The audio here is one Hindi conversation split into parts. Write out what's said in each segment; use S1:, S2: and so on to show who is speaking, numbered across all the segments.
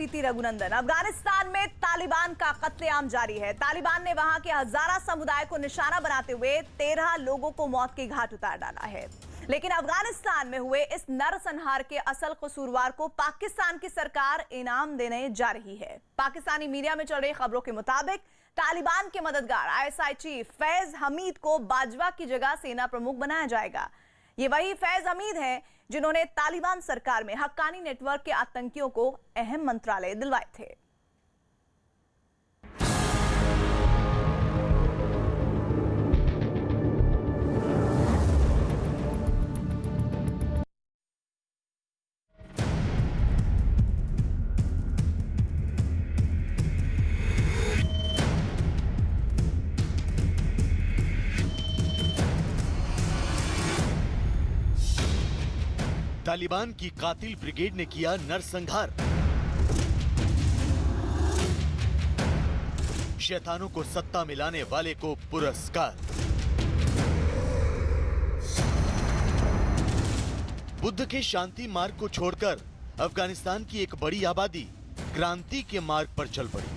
S1: प्रीति रघुनंदन। अफगानिस्तान में तालिबान का कत्लेआम जारी है। तालिबान ने वहां के हजारा समुदाय को निशाना बनाते हुए 13 लोगों को मौत की घाट उतार डाला है। लेकिन अफगानिस्तान में हुए इस नरसंहार के असल कसूरवार को पाकिस्तान की सरकार इनाम देने जा रही है। पाकिस्तानी मीडिया में चल रही खबरों के मुताबिक तालिबान के मददगार आईएसआई चीफ फैज हमीद को बाजवा की जगह सेना प्रमुख बनाया जाएगा। ये वही फैज हमीद हैं जिन्होंने तालिबान सरकार में हक्कानी नेटवर्क के आतंकियों को अहम मंत्रालय दिलवाए थे।
S2: तालिबान की कातिल ब्रिगेड ने किया नरसंहार। शैतानों को सत्ता मिलाने वाले को पुरस्कार। बुद्ध के शांति मार्ग को छोड़कर अफगानिस्तान की एक बड़ी आबादी क्रांति के मार्ग पर चल पड़ी।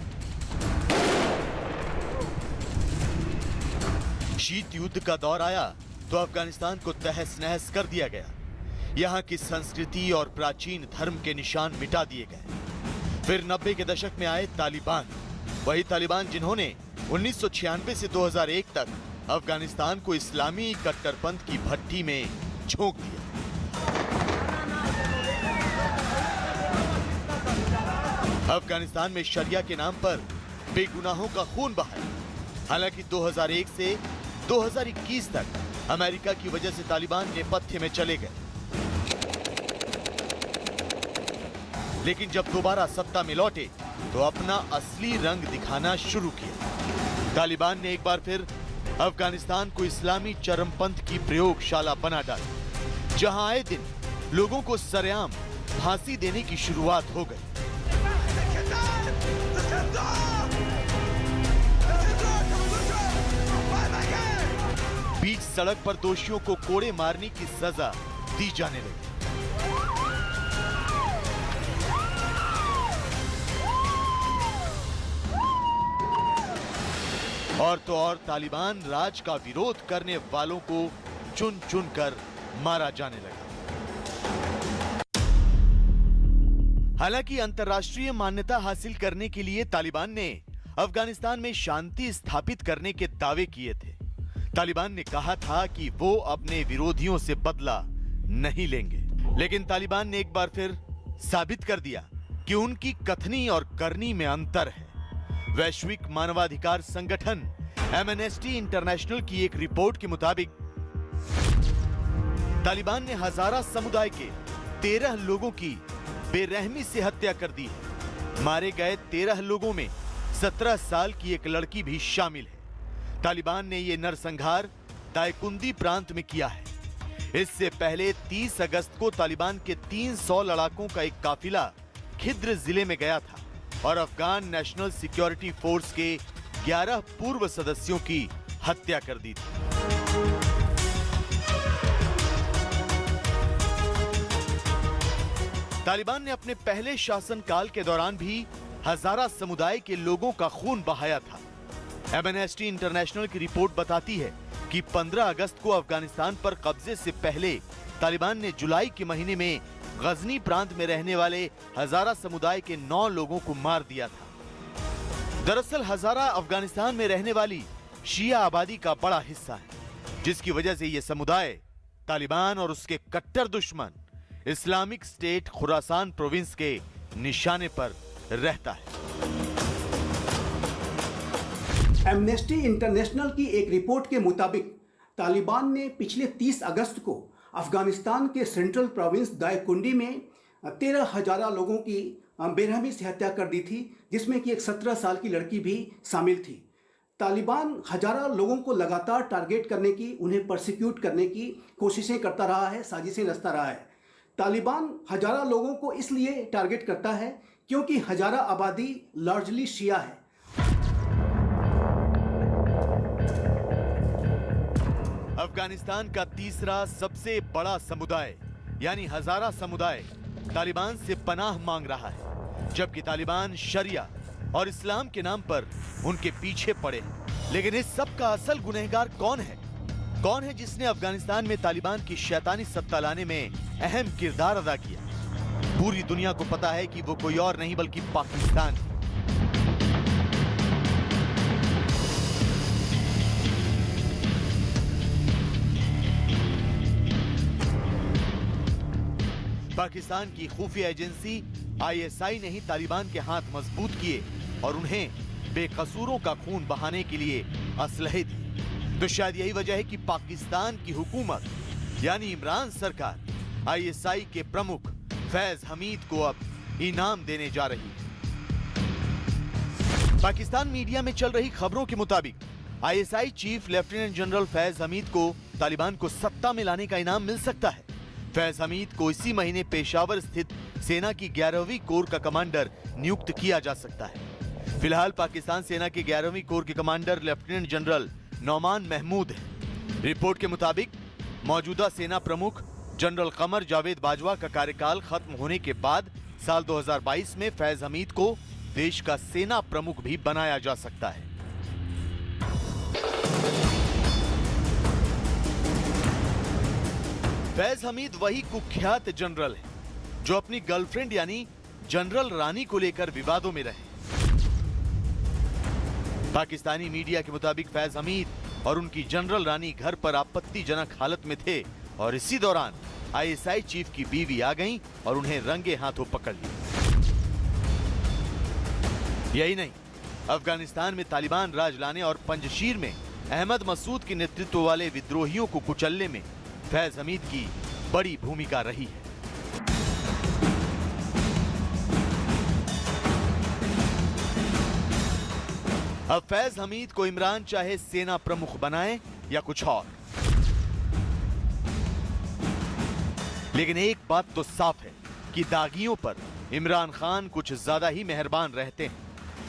S2: शीत युद्ध का दौर आया तो अफगानिस्तान को तहस नहस कर दिया गया। यहाँ की संस्कृति और प्राचीन धर्म के निशान मिटा दिए गए। फिर 90 के दशक में आए तालिबान, वही तालिबान जिन्होंने 1996 से 2001 तक अफगानिस्तान को इस्लामी कट्टरपंथ की भट्टी में झोंक दिया। अफगानिस्तान में शरिया के नाम पर बेगुनाहों का खून बहाया। हालांकि 2001 से 2021 तक अमेरिका की वजह से तालिबान नेपथ्य में चले गए, लेकिन जब दोबारा सत्ता में लौटे तो अपना असली रंग दिखाना शुरू किया। तालिबान ने एक बार फिर अफगानिस्तान को इस्लामी चरमपंथ की प्रयोगशाला बना डाला, जहां आए दिन लोगों को सरेआम फांसी देने की शुरुआत हो गई। बीच सड़क पर दोषियों को कोड़े मारने की सजा दी जाने लगी। और तो और तालिबान राज का विरोध करने वालों को चुन चुन कर मारा जाने लगा। हालांकि अंतर्राष्ट्रीय मान्यता हासिल करने के लिए तालिबान ने अफगानिस्तान में शांति स्थापित करने के दावे किए थे। तालिबान ने कहा था कि वो अपने विरोधियों से बदला नहीं लेंगे, लेकिन तालिबान ने एक बार फिर साबित कर दिया कि उनकी कथनी और करनी में अंतर है। वैश्विक मानवाधिकार संगठन एमनेस्टी इंटरनेशनल की एक रिपोर्ट के मुताबिक तालिबान ने हजारा समुदाय के 13 लोगों की बेरहमी से हत्या कर दी है। मारे गए 13 लोगों में 17 साल की एक लड़की भी शामिल है। तालिबान ने यह नरसंहार दायकुंदी प्रांत में किया है। इससे पहले 30 अगस्त को तालिबान के 300 लड़ाकों का एक काफिला खिद्र जिले में गया था और अफगान नेशनल सिक्योरिटी फोर्स के 11 पूर्व सदस्यों की हत्या कर दी थी। तालिबान ने अपने पहले शासनकाल के दौरान भी हजारा समुदाय के लोगों का खून बहाया था। एमनेस्टी इंटरनेशनल की रिपोर्ट बताती है कि 15 अगस्त को अफगानिस्तान पर कब्जे से पहले तालिबान ने जुलाई के महीने में गजनी प्रांत में रहने वाले हजारा समुदाय के 9 लोगों को मार दिया था। दरअसल हजारा अफगानिस्तान में रहने वाली शिया आबादी का बड़ा हिस्सा है, जिसकी वजह से यह समुदाय तालिबान और उसके कट्टर दुश्मन इस्लामिक स्टेट खुरासान प्रोविंस के निशाने पर रहता है।
S3: एमनेस्टी इंटरनेशनल की एक रिपोर्ट के मुताबिक तालिबान ने पिछले 30 अगस्त को अफगानिस्तान के सेंट्रल प्रोविंस दायकुंडी में 13 हजारा लोगों की बेरहमी से हत्या कर दी थी, जिसमें कि एक 17 साल की लड़की भी शामिल थी। तालिबान हजारा लोगों को लगातार टारगेट करने की, उन्हें परसिक्यूट करने की कोशिशें करता रहा है, साजिशें रचता रहा है। तालिबान हजारा लोगों को इसलिए टारगेट करता है क्योंकि हजारा आबादी लार्जली शिया है।
S2: अफगानिस्तान का तीसरा सबसे बड़ा समुदाय यानी हजारा समुदाय तालिबान से पनाह मांग रहा है। जबकि तालिबान शरिया और इस्लाम के नाम पर उनके पीछे पड़े हैं। लेकिन इस सब का असल गुनहगार कौन है? कौन है जिसने अफगानिस्तान में तालिबान की शैतानी सत्ता लाने में अहम किरदार अदा किया? पूरी दुनिया को पता है कि वो कोई और नहीं बल्कि पाकिस्तान है। पाकिस्तान की खुफिया एजेंसी आईएसआई ने ही तालिबान के हाथ मजबूत किए और उन्हें बेकसूरों का खून बहाने के लिए असलहे दिए। तो शायद यही वजह है कि पाकिस्तान की हुकूमत यानी इमरान सरकार आईएसआई के प्रमुख फैज हमीद को अब इनाम देने जा रही है। पाकिस्तान मीडिया में चल रही खबरों के मुताबिक ISI chief lieutenant general Faiz Hamid को तालिबान को सत्ता में लाने का इनाम मिल सकता है। फैज हमीद को इसी महीने पेशावर स्थित सेना की 11वीं कोर का कमांडर नियुक्त किया जा सकता है। फिलहाल पाकिस्तान सेना के 11वीं कोर के commander lieutenant general Nauman Mahmood हैं। रिपोर्ट के मुताबिक मौजूदा सेना प्रमुख जनरल कमर जावेद बाजवा का कार्यकाल खत्म होने के बाद साल 2022 में फैज हमीद को देश का सेना प्रमुख भी बनाया जा सकता है। फैज हमीद वही कुख्यात जनरल है जो अपनी गर्लफ्रेंड यानी जनरल रानी को लेकर विवादों में रहे। पाकिस्तानी मीडिया के मुताबिक फैज हमीद और उनकी जनरल रानी घर पर आपत्तिजनक हालत में थे और इसी दौरान आईएसआई चीफ की बीवी आ गईं और उन्हें रंगे हाथों पकड़ लिया। यही नहीं, अफगानिस्तान में तालिबान राज लाने और पंजशीर में अहमद मसूद के नेतृत्व वाले विद्रोहियों को कुचलने में फैज हमीद की बड़ी भूमिका रही है। अब फैज हमीद को इमरान चाहे सेना प्रमुख बनाए या कुछ और, लेकिन एक बात तो साफ है कि दागियों पर इमरान खान कुछ ज्यादा ही मेहरबान रहते हैं,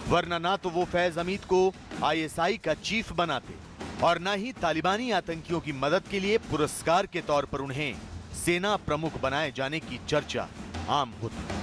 S2: वरना ना तो वो फैज हमीद को आईएसआई का चीफ बनाते और न ही तालिबानी आतंकियों की मदद के लिए पुरस्कार के तौर पर उन्हें सेना प्रमुख बनाए जाने की चर्चा आम होती।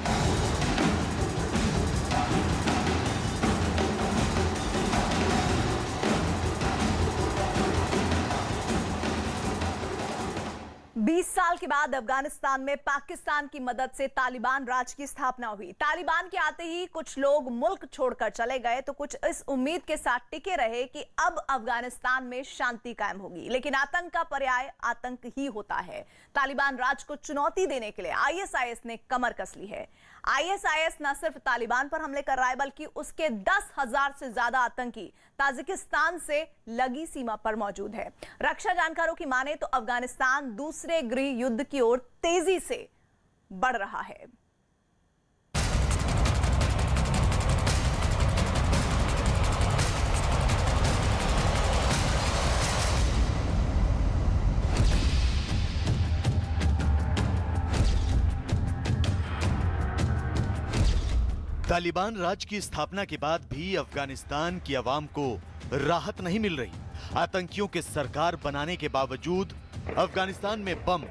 S1: 20 साल के बाद अफगानिस्तान में पाकिस्तान की मदद से तालिबान राज की स्थापना हुई। तालिबान के आते ही कुछ लोग मुल्क छोड़कर चले गए तो कुछ इस उम्मीद के साथ टिके रहे कि अब अफगानिस्तान में शांति कायम होगी, लेकिन आतंक का पर्याय आतंक ही होता है। तालिबान राज को चुनौती देने के लिए आईएसआईएस ने कमर कस ली है। आईएसआईएस न सिर्फ तालिबान पर हमले कर रहा है बल्कि उसके 10,000 से ज्यादा आतंकी ताजिकिस्तान से लगी सीमा पर मौजूद है। रक्षा जानकारों की माने तो अफगानिस्तान दूसरे गृह युद्ध की ओर तेजी से बढ़ रहा है।
S2: तालिबान राज की स्थापना के बाद भी अफगानिस्तान की आवाम को राहत नहीं मिल रही। आतंकियों के सरकार बनाने के बावजूद अफगानिस्तान में बम,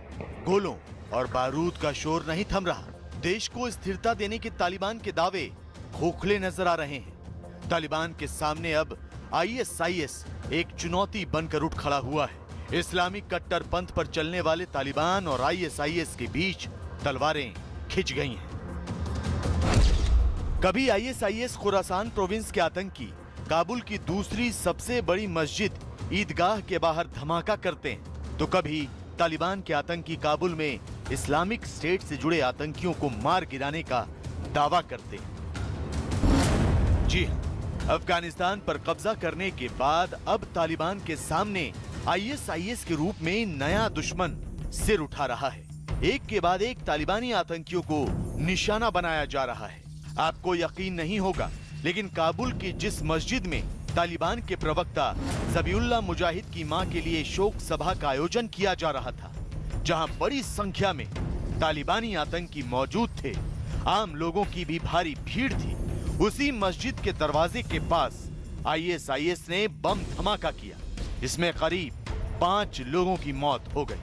S2: गोलों और बारूद का शोर नहीं थम रहा। देश को स्थिरता देने के तालिबान के दावे खोखले नजर आ रहे हैं। तालिबान के सामने अब आईएसआईएस एक चुनौती बनकर उठ खड़ा हुआ है। इस्लामिक कट्टरपंथ पर चलने वाले तालिबान और आईएसआईएस के बीच तलवारें खिंच गई हैं। कभी आईएसआईएस खुरासान प्रोविंस के आतंकी काबुल की दूसरी सबसे बड़ी मस्जिद ईदगाह के बाहर धमाका करते हैं, तो कभी तालिबान के आतंकी काबुल में इस्लामिक स्टेट से जुड़े आतंकियों को मार गिराने का दावा करते हैं। जी हां, अफगानिस्तान पर कब्जा करने के बाद अब तालिबान के सामने आईएसआईएस के रूप में नया दुश्मन सिर उठा रहा है। एक के बाद एक तालिबानी आतंकियों को निशाना बनाया जा रहा है। आपको यकीन नहीं होगा, लेकिन काबुल की जिस मस्जिद में तालिबान के प्रवक्ता ज़बीउल्लाह मुजाहिद की मां के लिए शोक सभा का आयोजन किया जा रहा था, जहां बड़ी संख्या में तालिबानी आतंकी मौजूद थे, आम लोगों की भी भारी भीड़ थी, उसी मस्जिद के दरवाजे के पास आईएसआईएस ने बम धमाका किया, जिसमें करीब 5 लोगों की मौत हो गई।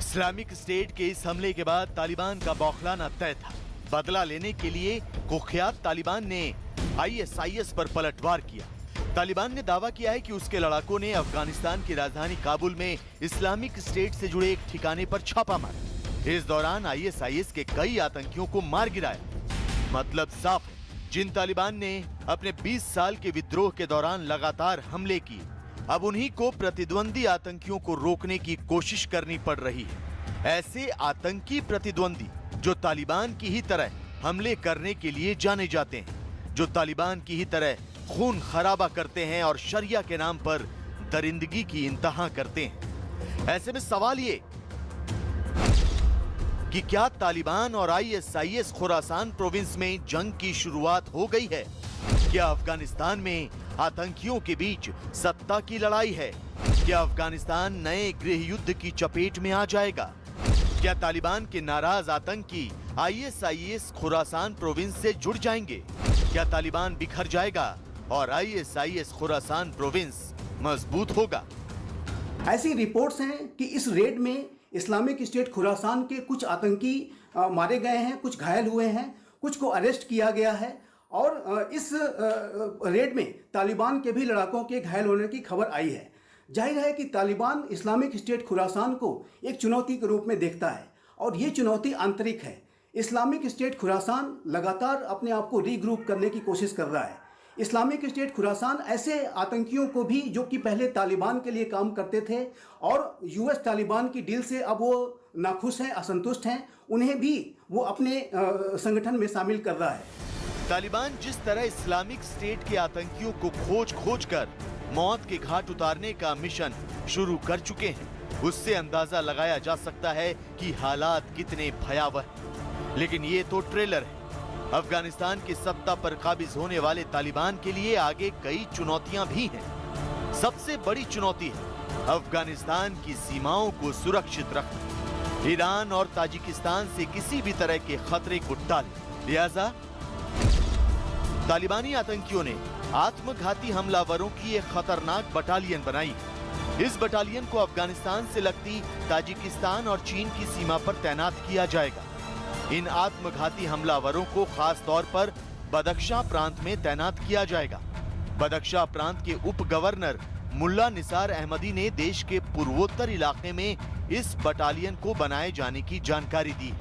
S2: इस्लामिक स्टेट के इस हमले के बाद तालिबान का बौखलाना तय था। बदला लेने के लिए कुख्यात तालिबान ने ISIS पर पलटवार किया। तालिबान ने दावा किया है कि उसके लड़ाकों ने अफगानिस्तान की राजधानी काबुल में इस्लामिक स्टेट से जुड़े एक ठिकाने पर छापा मारा। इस दौरान ISIS के कई आतंकियों को मार गिराया। मतलब साफ है, जिन तालिबान ने अपने 20 साल के विद्रोह के दौरान लगातार हमले किए, अब उन्हीं को प्रतिद्वंदी आतंकियों को रोकने की कोशिश करनी पड़ रही है। ऐसे आतंकी प्रतिद्वंदी जो तालिबान की ही तरह हमले करने के लिए जाने जाते हैं, जो तालिबान की ही तरह खून खराबा करते हैं और शरिया के नाम पर दरिंदगी की इंतहा करते हैं। ऐसे में सवाल ये कि क्या तालिबान और ISIS खुरासान प्रोविंस में जंग की शुरुआत हो गई है? क्या अफगानिस्तान में आतंकियों के बीच सत्ता की लड़ाई है? क्या अफगानिस्तान नए गृह युद्ध की चपेट में आ जाएगा? क्या तालिबान के नाराज आतंकी ISIS खुरासान प्रोविंस से जुड़ जाएंगे? क्या तालिबान बिखर जाएगा और ISIS खुरासान प्रोविंस मजबूत होगा?
S3: ऐसी रिपोर्ट्स हैं कि इस रेड में इस्लामिक स्टेट खुरासान के कुछ आतंकी मारे गए हैं, कुछ घायल हुए हैं, कुछ को अरेस्ट किया गया है और इस रेड में तालिबान के भी लड़ाकों के घायल होने की खबर आई है। जाहिर है कि तालिबान इस्लामिक स्टेट खुरासान को एक चुनौती के रूप में देखता है और ये चुनौती आंतरिक है। इस्लामिक स्टेट खुरासान लगातार अपने आप को रीग्रुप करने की कोशिश कर रहा है। इस्लामिक स्टेट खुरासान ऐसे आतंकियों को भी जो कि पहले तालिबान के लिए काम करते थे और US तालिबान की डील से अब वो नाखुश हैं, असंतुष्ट हैं, उन्हें भी वो अपने संगठन में शामिल कर रहा है।
S2: तालिबान जिस तरह इस्लामिक स्टेट के आतंकियों को खोज कर मौत के घाट उतारने का मिशन शुरू कर चुके हैं, उससे अंदाजा लगाया जा सकता है कि हालात कितने भयावह हैं। लेकिन ये तो ट्रेलर है। अफगानिस्तान की सत्ता पर काबिज होने वाले तालिबान के लिए आगे कई चुनौतियां भी हैं। सबसे बड़ी चुनौती है अफगानिस्तान की सीमाओं को सुरक्षित रखना, ईरान और ताजिकिस्तान से किसी भी तरह के खतरे को टालना। लिहाजा तालिबानी आतंकियों ने आत्मघाती हमलावरों की एक खतरनाक बटालियन बनाई। इस बटालियन को अफगानिस्तान से लगती ताजिकिस्तान और चीन की सीमा पर तैनात किया जाएगा। इन आत्मघाती हमलावरों को खास तौर पर बदख्शां प्रांत में तैनात किया जाएगा। बदख्शां प्रांत के उप गवर्नर मुल्ला निसार अहमदी ने देश के पूर्वोत्तर इलाके में इस बटालियन को बनाए जाने की जानकारी दी है।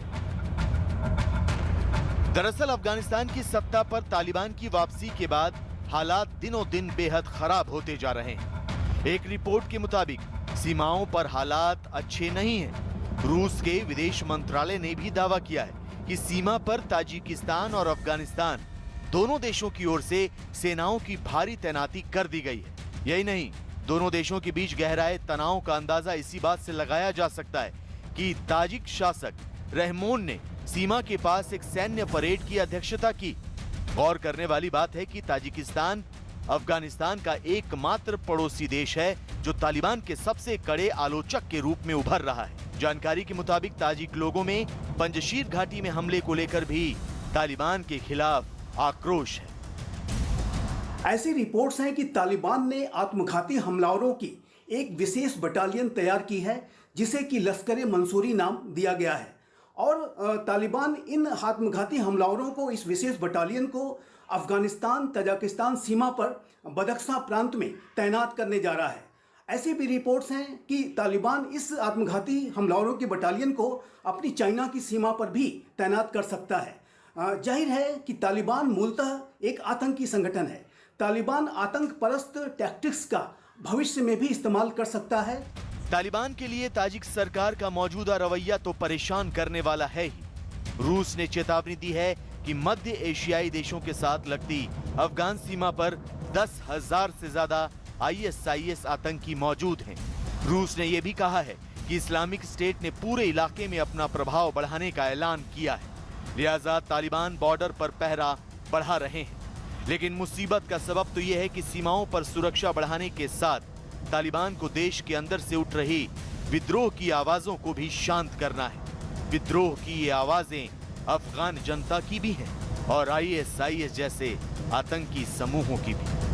S2: दरअसल अफगानिस्तान की सत्ता पर तालिबान की वापसी के बाद हालात दिनों दिन बेहद खराब होते जा रहे हैं। एक रिपोर्ट के मुताबिक सीमाओं पर हालात अच्छे नहीं हैं। रूस के विदेश मंत्रालय ने भी दावा किया है कि सीमा पर ताजिकिस्तान और अफगानिस्तान दोनों देशों की ओर से सेनाओं की भारी तैनाती कर दी गई है। यही नहीं, दोनों देशों के बीच गहराए तनाव का अंदाजा इसी बात से लगाया जा सकता है कि ताजिक शासक रहमोन ने सीमा के पास एक सैन्य परेड की अध्यक्षता की। गौर करने वाली बात है कि ताजिकिस्तान अफगानिस्तान का एकमात्र पड़ोसी देश है जो तालिबान के सबसे कड़े आलोचक के रूप में उभर रहा है। जानकारी के मुताबिक ताजिक लोगों में पंजशीर घाटी में हमले को लेकर भी तालिबान के खिलाफ आक्रोश है।
S3: ऐसी रिपोर्ट्स हैं कि तालिबान ने आत्मघाती हमलावरों की एक विशेष बटालियन तैयार की है जिसे कि लश्कर मंसूरी नाम दिया गया है और तालिबान इन आत्मघाती हमलावरों को, इस विशेष बटालियन को अफगानिस्तान तजाकिस्तान सीमा पर बदख्शां प्रांत में तैनात करने जा रहा है। ऐसी भी रिपोर्ट्स हैं कि तालिबान इस आत्मघाती हमलावरों की बटालियन को अपनी चाइना की सीमा पर भी तैनात कर सकता है। जाहिर है कि तालिबान मूलतः एक आतंकी संगठन है। तालिबान आतंक परस्त टैक्टिक्स का भविष्य में भी इस्तेमाल कर सकता है।
S2: तालिबान के लिए ताजिक सरकार का मौजूदा रवैया तो परेशान करने वाला है ही। रूस ने चेतावनी दी है कि मध्य एशियाई देशों के साथ लगती अफगान सीमा पर 10,000 से ज्यादा ISIS आतंकी मौजूद हैं। रूस ने यह भी कहा है कि इस्लामिक स्टेट ने पूरे इलाके में अपना प्रभाव बढ़ाने का ऐलान किया है। लिहाजा तालिबान बॉर्डर पर पहरा बढ़ा रहे हैं। लेकिन मुसीबत का सबब तो यह है कि सीमाओं पर सुरक्षा बढ़ाने के साथ तालिबान को देश के अंदर से उठ रही विद्रोह की आवाजों को भी शांत करना है। विद्रोह की ये आवाजें अफगान जनता की भी हैं और ISIS जैसे आतंकी समूहों की भी।